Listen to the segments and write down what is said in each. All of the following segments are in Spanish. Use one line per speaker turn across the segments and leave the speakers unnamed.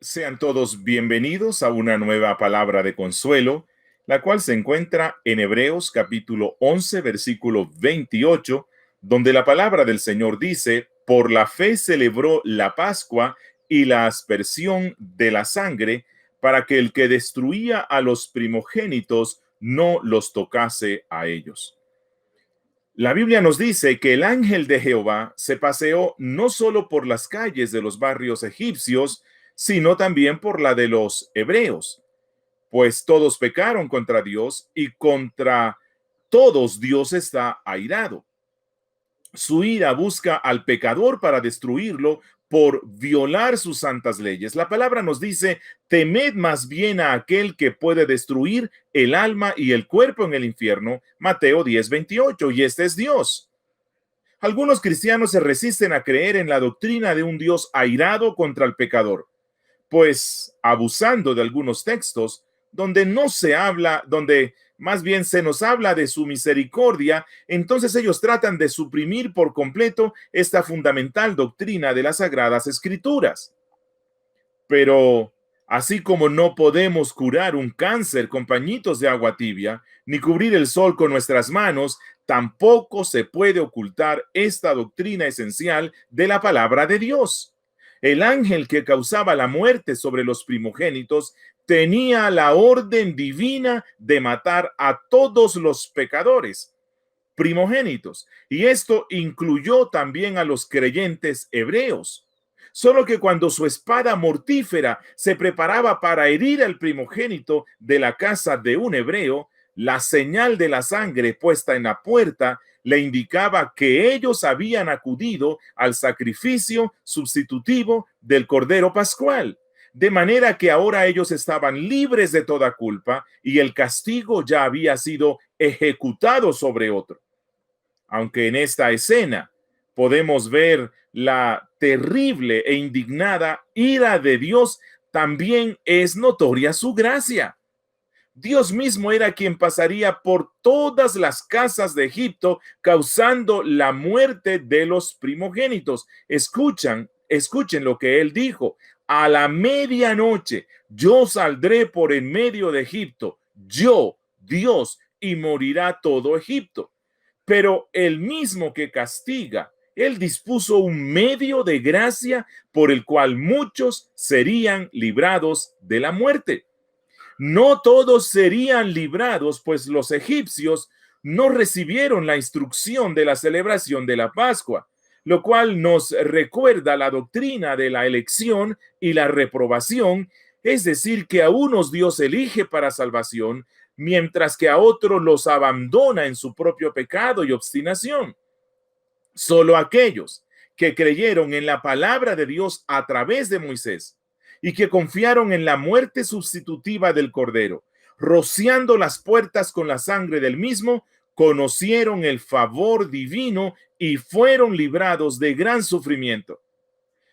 Sean todos bienvenidos a una nueva palabra de consuelo, la cual se encuentra en Hebreos capítulo 11, versículo 28, donde la palabra del Señor dice: por la fe celebró la Pascua y la aspersión de la sangre, para que el que destruía a los primogénitos no los tocase a ellos. La Biblia nos dice que el ángel de Jehová se paseó no solo por las calles de los barrios egipcios, sino también por la de los hebreos, pues todos pecaron contra Dios y contra todos Dios está airado. Su ira busca al pecador para destruirlo por violar sus santas leyes. La palabra nos dice: temed más bien a aquel que puede destruir el alma y el cuerpo en el infierno. Mateo 10:28, y este es Dios. Algunos cristianos se resisten a creer en la doctrina de un Dios airado contra el pecador, pues abusando de algunos textos donde no se habla, donde más bien se nos habla de su misericordia, entonces ellos tratan de suprimir por completo esta fundamental doctrina de las Sagradas Escrituras. Pero así como no podemos curar un cáncer con pañitos de agua tibia, ni cubrir el sol con nuestras manos, tampoco se puede ocultar esta doctrina esencial de la palabra de Dios. El ángel que causaba la muerte sobre los primogénitos tenía la orden divina de matar a todos los pecadores primogénitos, y esto incluyó también a los creyentes hebreos. Solo que cuando su espada mortífera se preparaba para herir al primogénito de la casa de un hebreo, la señal de la sangre puesta en la puerta le indicaba que ellos habían acudido al sacrificio sustitutivo del Cordero Pascual, de manera que ahora ellos estaban libres de toda culpa y el castigo ya había sido ejecutado sobre otro. Aunque en esta escena podemos ver la terrible e indignada ira de Dios, también es notoria su gracia. Dios mismo era quien pasaría por todas las casas de Egipto, causando la muerte de los primogénitos. Escuchen lo que él dijo: a la medianoche yo saldré por en medio de Egipto, yo, Dios, y morirá todo Egipto. Pero el mismo que castiga, él dispuso un medio de gracia por el cual muchos serían librados de la muerte. No todos serían librados, pues los egipcios no recibieron la instrucción de la celebración de la Pascua, lo cual nos recuerda la doctrina de la elección y la reprobación, es decir, que a unos Dios elige para salvación, mientras que a otros los abandona en su propio pecado y obstinación. Solo aquellos que creyeron en la palabra de Dios a través de Moisés y que confiaron en la muerte sustitutiva del Cordero, rociando las puertas con la sangre del mismo, conocieron el favor divino y fueron librados de gran sufrimiento.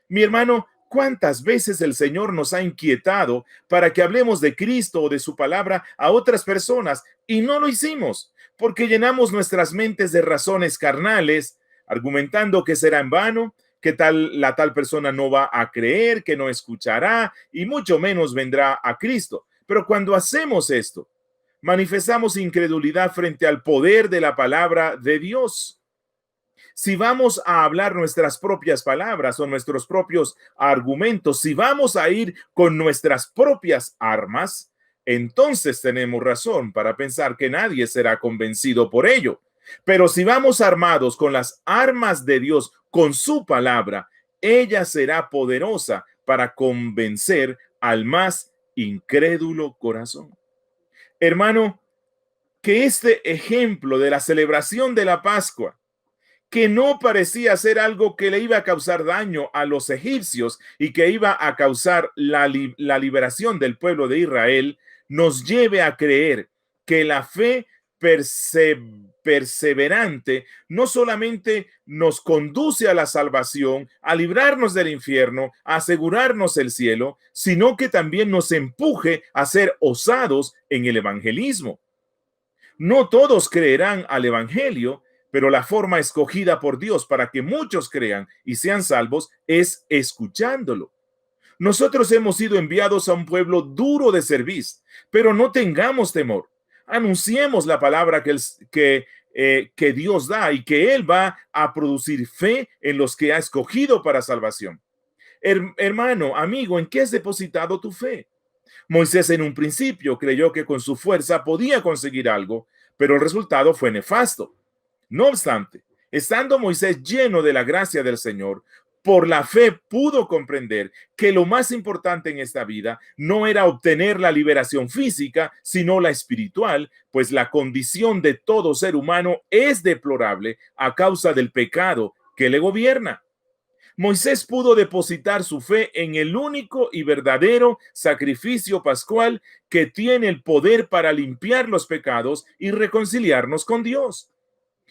Mi hermano, ¿cuántas veces el Señor nos ha inquietado para que hablemos de Cristo o de su palabra a otras personas y no lo hicimos? Porque llenamos nuestras mentes de razones carnales, argumentando que será en vano, que la tal persona no va a creer, que no escuchará y mucho menos vendrá a Cristo. Pero cuando hacemos esto, manifestamos incredulidad frente al poder de la palabra de Dios. Si vamos a hablar nuestras propias palabras o nuestros propios argumentos, si vamos a ir con nuestras propias armas, entonces tenemos razón para pensar que nadie será convencido por ello. Pero si vamos armados con las armas de Dios, con su palabra, ella será poderosa para convencer al más incrédulo corazón. Hermano, que este ejemplo de la celebración de la Pascua, que no parecía ser algo que le iba a causar daño a los egipcios y que iba a causar la liberación del pueblo de Israel, nos lleve a creer que la fe perseverante no solamente nos conduce a la salvación, a librarnos del infierno, a asegurarnos el cielo, sino que también nos empuje a ser osados en el evangelismo. No todos creerán al evangelio, pero la forma escogida por Dios para que muchos crean y sean salvos es escuchándolo. Nosotros hemos sido enviados a un pueblo duro de cerviz, pero no tengamos temor. Anunciemos la palabra que Dios da y que Él va a producir fe en los que ha escogido para salvación. Hermano, amigo, ¿en qué has depositado tu fe? Moisés en un principio creyó que con su fuerza podía conseguir algo, pero el resultado fue nefasto. No obstante, estando Moisés lleno de la gracia del Señor, por la fe pudo comprender que lo más importante en esta vida no era obtener la liberación física, sino la espiritual, pues la condición de todo ser humano es deplorable a causa del pecado que le gobierna. Moisés pudo depositar su fe en el único y verdadero sacrificio pascual que tiene el poder para limpiar los pecados y reconciliarnos con Dios.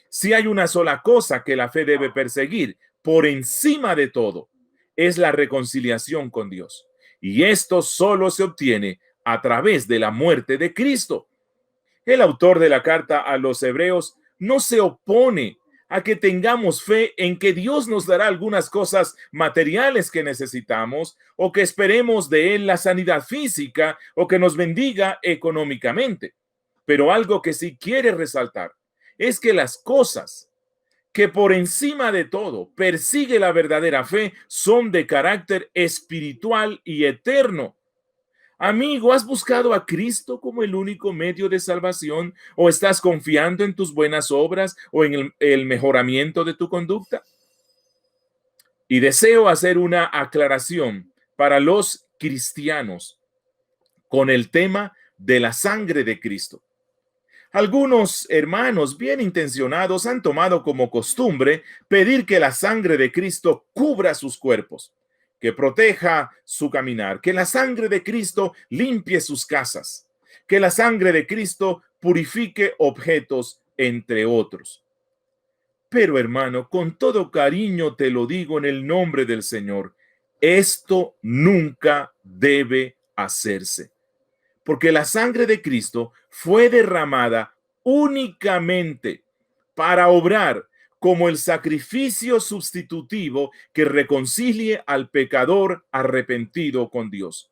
Si hay una sola cosa que la fe debe perseguir por encima de todo, es la reconciliación con Dios. Y esto solo se obtiene a través de la muerte de Cristo. El autor de la carta a los Hebreos no se opone a que tengamos fe en que Dios nos dará algunas cosas materiales que necesitamos, o que esperemos de Él la sanidad física, o que nos bendiga económicamente. Pero algo que sí quiere resaltar es que las cosas que por encima de todo persigue la verdadera fe son de carácter espiritual y eterno. Amigo, ¿has buscado a Cristo como el único medio de salvación, o estás confiando en tus buenas obras o en el mejoramiento de tu conducta? Y deseo hacer una aclaración para los cristianos con el tema de la sangre de Cristo. Algunos hermanos bien intencionados han tomado como costumbre pedir que la sangre de Cristo cubra sus cuerpos, que proteja su caminar, que la sangre de Cristo limpie sus casas, que la sangre de Cristo purifique objetos, entre otros. Pero hermano, con todo cariño te lo digo en el nombre del Señor, esto nunca debe hacerse, porque la sangre de Cristo fue derramada únicamente para obrar como el sacrificio sustitutivo que reconcilie al pecador arrepentido con Dios.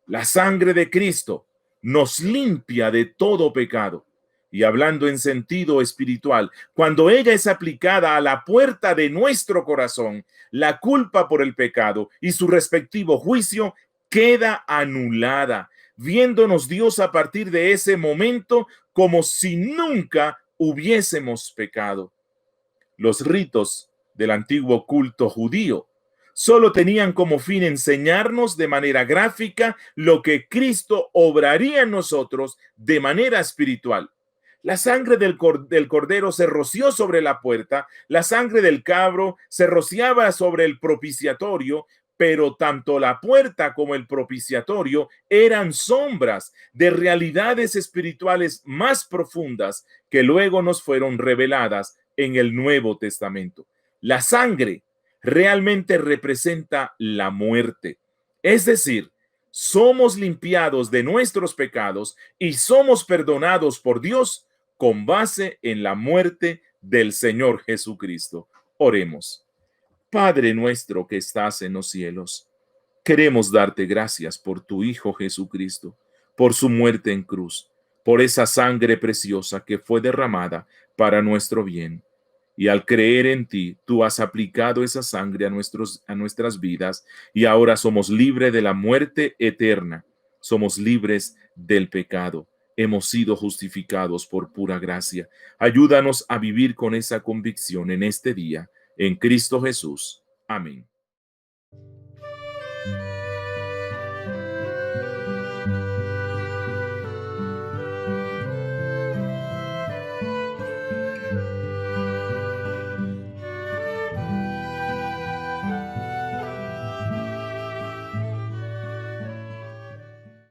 La sangre de Cristo nos limpia de todo pecado. Y hablando en sentido espiritual, cuando ella es aplicada a la puerta de nuestro corazón, la culpa por el pecado y su respectivo juicio queda anulada, viéndonos Dios a partir de ese momento como si nunca hubiésemos pecado. Los ritos del antiguo culto judío solo tenían como fin enseñarnos de manera gráfica lo que Cristo obraría en nosotros de manera espiritual. La sangre del cordero se roció sobre la puerta, la sangre del cabro se rociaba sobre el propiciatorio, pero tanto la puerta como el propiciatorio eran sombras de realidades espirituales más profundas que luego nos fueron reveladas en el Nuevo Testamento. La sangre realmente representa la muerte, es decir, somos limpiados de nuestros pecados y somos perdonados por Dios con base en la muerte del Señor Jesucristo. Oremos. Padre nuestro que estás en los cielos, queremos darte gracias por tu Hijo Jesucristo, por su muerte en cruz, por esa sangre preciosa que fue derramada para nuestro bien. Y al creer en ti, tú has aplicado esa sangre a nuestras vidas, y ahora somos libres de la muerte eterna, somos libres del pecado. Hemos sido justificados por pura gracia. Ayúdanos a vivir con esa convicción en este día, en Cristo Jesús. Amén.